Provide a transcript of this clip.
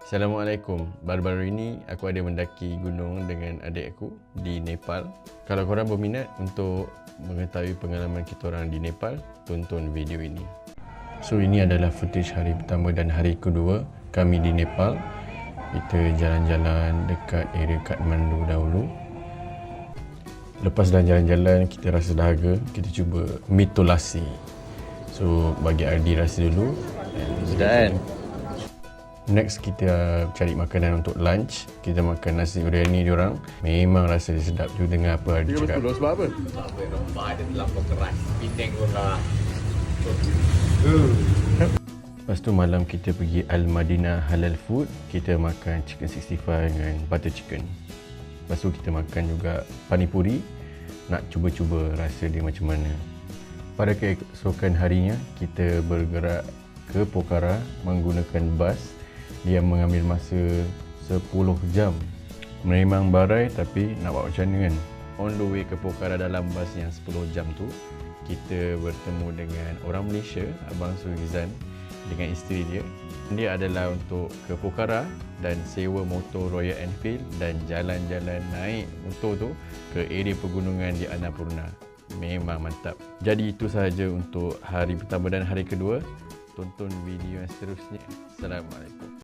Assalamualaikum. Baru-baru ini aku ada mendaki gunung dengan adik aku di Nepal. Kalau korang berminat untuk mengetahui pengalaman kita orang di Nepal, tonton video ini. So ini adalah footage hari pertama dan hari kedua kami di Nepal. Kita jalan-jalan dekat area Kathmandu dahulu. Lepas dah jalan-jalan, kita rasa dahaga, kita cuba mitolasi. So bagi Ardi rasa dulu. Dan next kita cari makanan untuk lunch. Kita makan nasi biryani diorang. Memang rasa dia sedap. Juga dengar apa Ardi cakap. Sebab apa? Apa rempah dia terlampau keras. Penang pun dah. Lepas tu malam kita pergi Al-Madinah Halal Food. Kita makan chicken 65 dengan butter chicken. Lepas tu kita makan juga panipuri. Nak cuba-cuba rasa dia macam mana. Pada keesokan harinya, kita bergerak ke Pokhara menggunakan bas. Dia mengambil masa 10 jam. Memang barai tapi nak buat macam mana kan. On the way ke Pokhara dalam bas yang 10 jam tu, kita bertemu dengan orang Malaysia, Abang Surizan dengan isteri dia. Dia adalah untuk ke Pokhara dan sewa motor Royal Enfield dan jalan-jalan naik motor tu ke area pegunungan di Annapurna. Memang mantap. Jadi itu sahaja untuk hari pertama dan hari kedua. Tonton video yang seterusnya. Assalamualaikum.